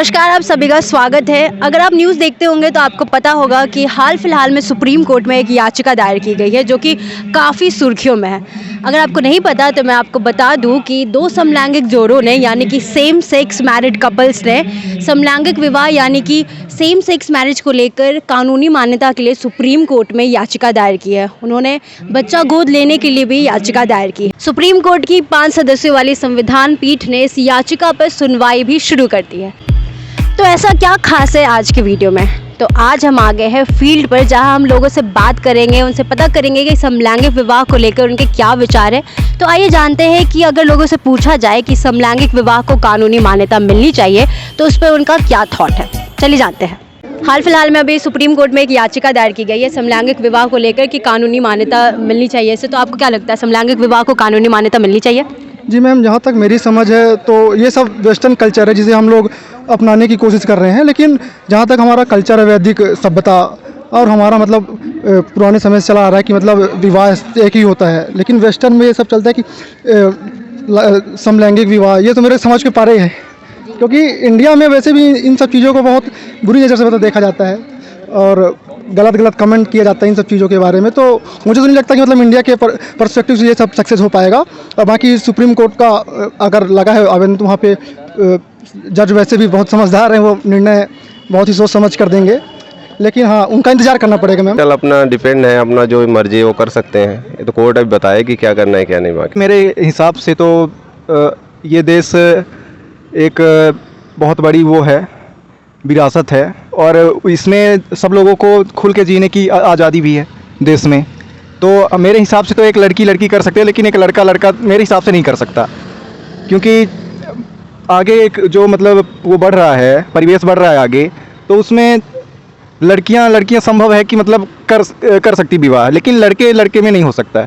नमस्कार, आप सभी का स्वागत है। अगर आप न्यूज़ देखते होंगे तो आपको पता होगा कि हाल फिलहाल में सुप्रीम कोर्ट में एक याचिका दायर की गई है जो कि काफ़ी सुर्खियों में है। अगर आपको नहीं पता तो मैं आपको बता दूं कि दो समलैंगिक जोड़ों ने यानी कि सेम सेक्स मैरिड कपल्स ने समलैंगिक विवाह यानी कि सेम सेक्स मैरिज को लेकर कानूनी मान्यता के लिए सुप्रीम कोर्ट में याचिका दायर की है। उन्होंने बच्चा गोद लेने के लिए भी याचिका दायर की। सुप्रीम कोर्ट की 5 सदस्यों वाली संविधान पीठ ने इस याचिका पर सुनवाई भी शुरू कर दी है। तो ऐसा क्या खास है आज के वीडियो में? तो आज हम आ गए हैं फील्ड पर, जहां हम लोगों से बात करेंगे, उनसे पता करेंगे कि समलैंगिक विवाह को लेकर उनके क्या विचार है। तो आइए जानते हैं कि अगर लोगों से पूछा जाए कि समलैंगिक विवाह को कानूनी मान्यता मिलनी चाहिए तो उस पर उनका क्या थॉट है। चलिए जानते हैं। हाल फिलहाल में अभी सुप्रीम कोर्ट में एक याचिका दायर की गई है समलैंगिक विवाह को लेकर कि कानूनी मान्यता मिलनी चाहिए इसे। तो आपको क्या लगता है, समलैंगिक विवाह को कानूनी मान्यता मिलनी चाहिए? जी मैम, जहाँ तक मेरी समझ है तो ये सब वेस्टर्न कल्चर है जिसे हम लोग अपनाने की कोशिश कर रहे हैं। लेकिन जहाँ तक हमारा कल्चर है, वैदिक सभ्यता और हमारा मतलब पुराने समय से चला आ रहा है कि मतलब विवाह एक ही होता है। लेकिन वेस्टर्न में ये सब चलता है कि समलैंगिक विवाह, ये तो मेरे समझ के पारे है, क्योंकि इंडिया में वैसे भी इन सब चीज़ों को बहुत बुरी नज़र से मतलब देखा जाता है और गलत कमेंट किया जाता है इन सब चीज़ों के बारे में। तो मुझे तो नहीं लगता कि मतलब इंडिया के पर्सपेक्टिव से ये सब सक्सेस हो पाएगा। और बाकी सुप्रीम कोर्ट का अगर लगा है आवेदन तो वहाँ पे जज वैसे भी बहुत समझदार हैं, वो निर्णय बहुत ही सोच समझ कर देंगे। लेकिन हाँ, उनका इंतजार करना पड़ेगा मैम। कल अपना डिपेंड है, अपना जो मर्जी वो कर सकते हैं। ये तो कोर्ट अभी बताए कि क्या करना है क्या नहीं। बाकी मेरे हिसाब से तो ये देश एक बहुत बड़ी वो है, विरासत है और इसमें सब लोगों को खुल के जीने की आज़ादी भी है देश में। तो मेरे हिसाब से तो एक लड़की कर सकते हैं, लेकिन एक लड़का मेरे हिसाब से नहीं कर सकता, क्योंकि आगे एक जो मतलब वो बढ़ रहा है, परिवेश बढ़ रहा है आगे, तो उसमें लड़कियां संभव है कि मतलब कर सकती विवाह, लेकिन लड़के में नहीं हो सकता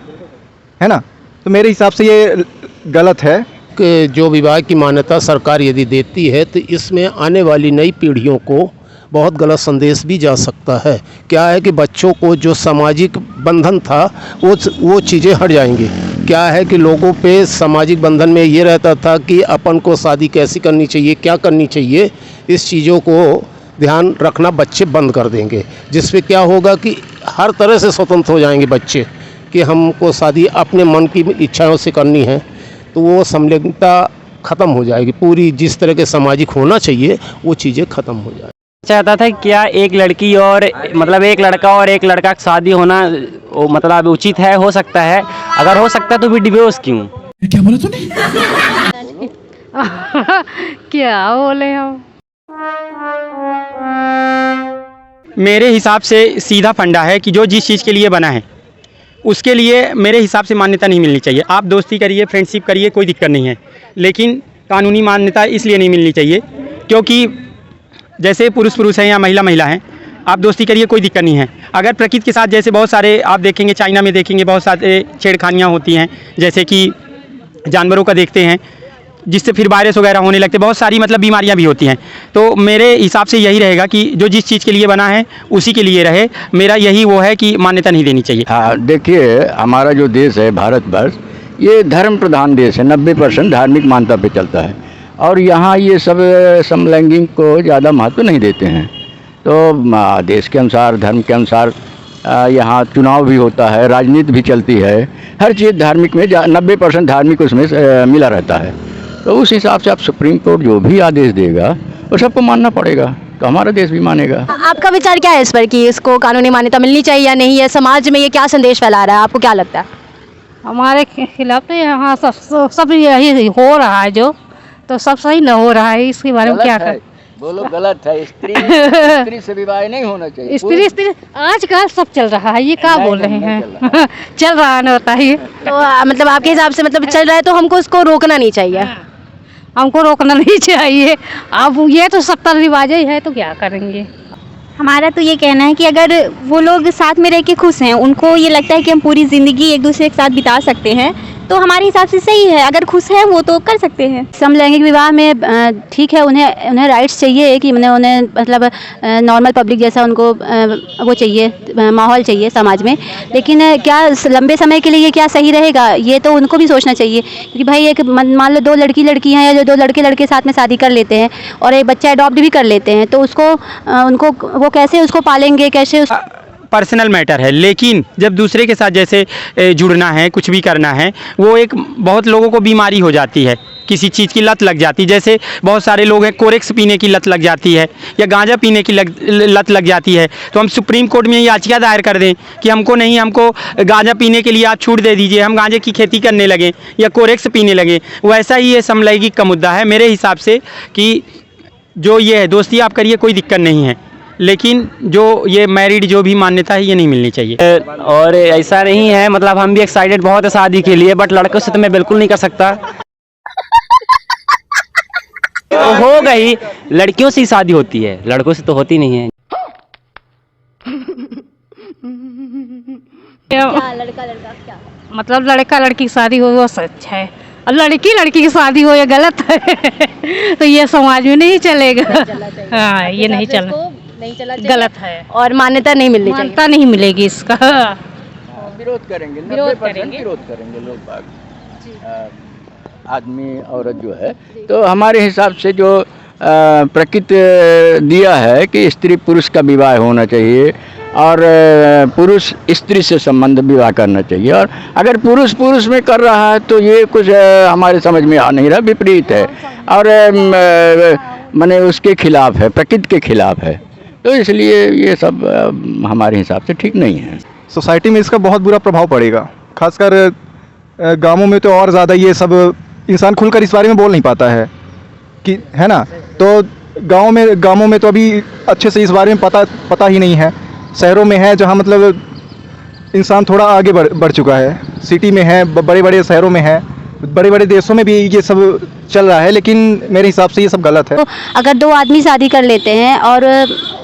है ना। तो मेरे हिसाब से ये गलत है कि जो विवाह की मान्यता सरकार यदि देती है तो इसमें आने वाली नई पीढ़ियों को बहुत गलत संदेश भी जा सकता है। क्या है कि बच्चों को जो सामाजिक बंधन था वो चीज़ें हट जाएंगी। क्या है कि लोगों पे सामाजिक बंधन में ये रहता था कि अपन को शादी कैसी करनी चाहिए, क्या करनी चाहिए, इस चीज़ों को ध्यान रखना बच्चे बंद कर देंगे, जिससे क्या होगा कि हर तरह से स्वतंत्र हो जाएंगे बच्चे कि हमको शादी अपने मन की इच्छाओं से करनी है। तो वो समलैंगिकता ख़त्म हो जाएगी, पूरी जिस तरह के सामाजिक होना चाहिए वो चीज़ें ख़त्म हो जाएगी। चाहता था क्या एक लड़की और मतलब एक लड़का और एक लड़का की शादी होना मतलब उचित है, हो सकता है? अगर हो सकता है तो भी डिवोर्स क्यों? क्या बोला तूने? क्या बोले हम? मेरे हिसाब से सीधा फंडा है कि जो जिस चीज़ के लिए बना है उसके लिए मेरे हिसाब से मान्यता नहीं मिलनी चाहिए। आप दोस्ती करिए, फ्रेंडशिप करिए, कोई दिक्कत नहीं है, लेकिन कानूनी मान्यता इसलिए नहीं मिलनी चाहिए क्योंकि जैसे पुरुष हैं या महिला हैं, आप दोस्ती करिए, कोई दिक्कत नहीं है। अगर प्रकृति के साथ जैसे बहुत सारे आप देखेंगे, चाइना में देखेंगे बहुत सारे छेड़खानियाँ होती हैं, जैसे कि जानवरों का देखते हैं जिससे फिर वायरस वगैरह होने लगते, बहुत सारी मतलब बीमारियां भी होती हैं। तो मेरे हिसाब से यही रहेगा कि जो जिस चीज़ के लिए बना है उसी के लिए रहे। मेरा यही वो है कि मान्यता नहीं देनी चाहिए। हाँ, देखिए हमारा जो देश है भारतवर्ष, ये धर्म प्रधान देश है, 90% धार्मिक मान्यता पे चलता है और यहाँ ये सब समलैंगिक को ज़्यादा महत्व नहीं देते हैं। तो देश के अनुसार, धर्म के अनुसार यहाँ चुनाव भी होता है, राजनीति भी चलती है, हर चीज़ धार्मिक में 90% धार्मिक उसमें मिला रहता है। तो उस हिसाब से आप सुप्रीम कोर्ट जो भी आदेश देगा वो सबको मानना पड़ेगा, तो हमारा देश भी मानेगा। आपका विचार क्या है इस पर कि इसको कानूनी मान्यता मिलनी चाहिए या नहीं है? समाज में ये क्या संदेश फैला रहा है, आपको क्या लगता है? हमारे खिलाफ तो यहाँ सब यही हो रहा है, जो तो सब सही न हो रहा है, इसके बारे में क्या कर बोलो? गलत है। स्त्री से विवाह नहीं होना चाहिए। स्त्री आजकल सब चल रहा है, ये क्या बोल रहे हैं? चल रहा है ना, बताइए। तो मतलब आपके हिसाब से मतलब चल रहा है तो हमको इसको रोकना नहीं चाहिए? हमको रोकना नहीं चाहिए। अब ये तो सत्ता रिवाज ही है, तो क्या करेंगे? हमारा तो ये कहना है कि अगर वो लोग साथ में रह के खुश हैं, उनको ये लगता है कि हम पूरी ज़िंदगी एक दूसरे के साथ बिता सकते हैं, तो हमारे हिसाब से सही है, अगर खुश है वो तो कर सकते हैं। समलैंगिक विवाह में ठीक है, उन्हें राइट्स चाहिए कि उन्हें मतलब नॉर्मल पब्लिक जैसा उनको वो चाहिए, माहौल चाहिए समाज में। लेकिन क्या लंबे समय के लिए ये क्या सही रहेगा, ये तो उनको भी सोचना चाहिए। क्योंकि भाई एक मान लो 2 लड़की हैं या जो 2 लड़के साथ में शादी कर लेते हैं और एक बच्चा अडॉप्ट भी कर लेते हैं, तो उसको उनको वो कैसे उसको पालेंगे, कैसे पर्सनल मैटर है। लेकिन जब दूसरे के साथ जैसे जुड़ना है, कुछ भी करना है, वो एक बहुत लोगों को बीमारी हो जाती है, किसी चीज़ की लत लग जाती है। जैसे बहुत सारे लोग हैं, कोरेक्स पीने की लत लग जाती है या गांजा पीने की लत लग जाती है। तो हम सुप्रीम कोर्ट में याचिका दायर कर दें कि हमको गांजा पीने के लिए आप छूट दे दीजिए, हम गांजे की खेती करने लगें या कोरेक्स पीने लगें। वैसा ही ये समलैंगिक का मुद्दा है मेरे हिसाब से, कि जो ये है दोस्ती आप करिए, कोई दिक्कत नहीं है, लेकिन जो ये मैरिड जो भी मान्यता है ये नहीं मिलनी चाहिए। और ऐसा नहीं है, मतलब हम भी एक्साइटेड बहुत है शादी के लिए, बट लड़कों से तो मैं बिल्कुल नहीं कर सकता। हो गई, लड़कियों से ही शादी होती है, लड़कों से तो होती नहीं है। क्या लड़का क्या मतलब लड़का लड़की की शादी हो वो सच है, और लड़की की शादी हो ये गलत है। तो ये समाज में नहीं चलेगा। हाँ, ये नहीं चलना, नहीं चला, गलत है और मान्यता नहीं मिलनी चाहिए। मान्यता नहीं मिलेगी इसका। विरोध करेंगे, 90% विरोध करेंगे लोग बाग, आदमी औरत जो है। तो हमारे हिसाब से जो प्रकृति दिया है कि स्त्री पुरुष का विवाह होना चाहिए और पुरुष स्त्री से संबंध विवाह करना चाहिए। और अगर पुरुष पुरुष में कर रहा है तो ये कुछ हमारे समझ में आ नहीं रहा, विपरीत है और माने उसके खिलाफ है, प्रकृति के खिलाफ है। तो इसलिए ये सब हमारे हिसाब से ठीक नहीं है। सोसाइटी में इसका बहुत बुरा प्रभाव पड़ेगा, खासकर गांवों में तो और ज़्यादा। ये सब इंसान खुलकर इस बारे में बोल नहीं पाता है कि, है ना। तो गांवों में तो अभी अच्छे से इस बारे में पता ही नहीं है। शहरों में है जहां मतलब इंसान थोड़ा आगे बढ़ चुका है, सिटी में है, बड़े बड़े शहरों में है, बड़े बड़े देशों में भी ये सब चल रहा है। लेकिन मेरे हिसाब से ये सब गलत है। तो अगर 2 आदमी शादी कर लेते हैं और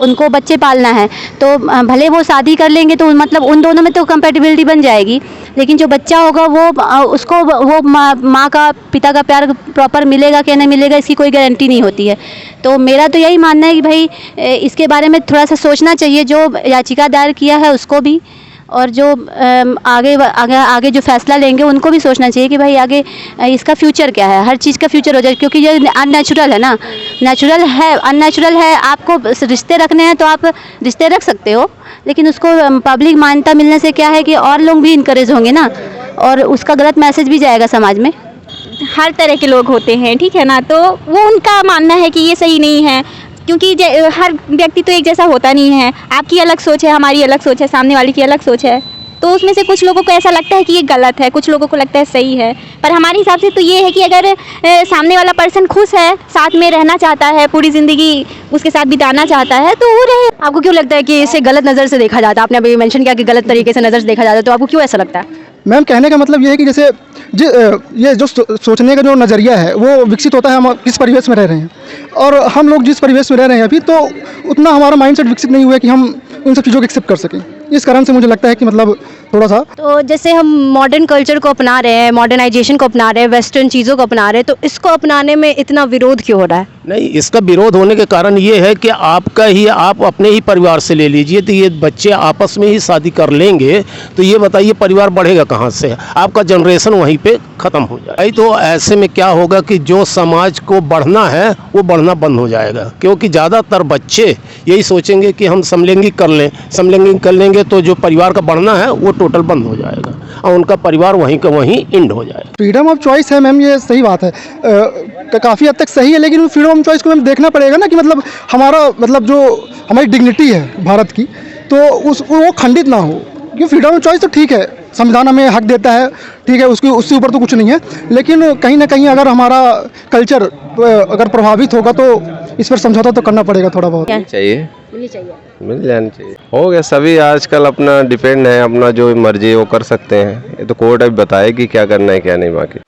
उनको बच्चे पालना है, तो भले वो शादी कर लेंगे तो मतलब उन दोनों में तो कंपैटिबिलिटी बन जाएगी, लेकिन जो बच्चा होगा वो उसको वो माँ का पिता का प्यार प्रॉपर मिलेगा कि नहीं मिलेगा, इसकी कोई गारंटी नहीं होती है। तो मेरा तो यही मानना है कि भाई इसके बारे में थोड़ा सा सोचना चाहिए, जो याचिका दायर किया है उसको भी, और जो आगे जो फैसला लेंगे उनको भी सोचना चाहिए कि भाई आगे इसका फ्यूचर क्या है, हर चीज़ का फ्यूचर हो जाए। क्योंकि ये अननेचुरल है ना, अननेचुरल है। आपको रिश्ते रखने हैं तो आप रिश्ते रख सकते हो, लेकिन उसको पब्लिक मान्यता मिलने से क्या है कि और लोग भी इनकरेज होंगे ना, और उसका गलत मैसेज भी जाएगा समाज में। हर तरह के लोग होते हैं, ठीक है ना, तो वो उनका मानना है कि ये सही नहीं है, क्योंकि हर व्यक्ति तो एक जैसा होता नहीं है। आपकी अलग सोच है, हमारी अलग सोच है, सामने वाले की अलग सोच है। तो उसमें से कुछ लोगों को ऐसा लगता है कि ये गलत है, कुछ लोगों को लगता है सही है। पर हमारे हिसाब से तो ये है कि अगर सामने वाला पर्सन खुश है, साथ में रहना चाहता है, पूरी ज़िंदगी उसके साथ बिताना चाहता है, तो वो रहे। आपको क्यों लगता है कि इसे गलत नज़र से देखा जाता है? आपने अभी मेंशन किया कि गलत तरीके से नज़र से देखा जाता है, तो आपको क्यों ऐसा लगता है? मैम, कहने का मतलब ये है कि जैसे ये जो सोचने का जो नज़रिया है वो विकसित होता है हम किस परिवेश में रह रहे हैं, और हम लोग जिस परिवेश में रह रहे हैं अभी, तो उतना हमारा माइंडसेट विकसित नहीं हुआ है कि हम इन सब चीज़ों को एक्सेप्ट कर सकें। इस कारण से मुझे लगता है कि मतलब थोड़ा सा, तो जैसे हम मॉडर्न कल्चर को अपना रहे हैं, मॉडर्नाइजेशन को अपना रहे हैं, वेस्टर्न चीज़ों को अपना रहे हैं, तो इसको अपनाने में इतना विरोध क्यों हो रहा है? नहीं, इसका विरोध होने के कारण ये है कि आप अपने ही परिवार से ले लीजिए, तो ये बच्चे आपस में ही शादी कर लेंगे, तो ये बताइए परिवार बढ़ेगा कहाँ से? आपका जनरेशन वहीं पे ख़त्म हो जाए। तो ऐसे में क्या होगा कि जो समाज को बढ़ना है वो बढ़ना बंद हो जाएगा, क्योंकि ज़्यादातर बच्चे यही सोचेंगे कि हम समलैंगिक कर लेंगे तो जो परिवार का बढ़ना है वो टोटल बंद हो जाएगा और उनका परिवार वहीं का वहीं एंड हो जाएगा। फ्रीडम ऑफ चॉइस है मैम, ये सही बात है, काफ़ी हद तक सही है। लेकिन फ्रीडम ऑफ चॉइस को मैम देखना पड़ेगा ना कि मतलब हमारा मतलब जो हमारी डिग्निटी है भारत की, तो वो खंडित ना हो। क्योंकि फ्रीडम ऑफ चॉइस तो ठीक है, संविधान हमें हक देता है, ठीक है, उसके ऊपर तो कुछ नहीं है। लेकिन कहीं ना कहीं अगर हमारा कल्चर अगर प्रभावित होगा तो इस पर समझौता तो करना पड़ेगा थोड़ा बहुत। मिल जानी चाहिए। हो गया, सभी आजकल अपना डिपेंड है, अपना जो मर्जी वो कर सकते हैं। ये तो कोर्ट अभी बताएगी क्या करना है क्या नहीं। बाकी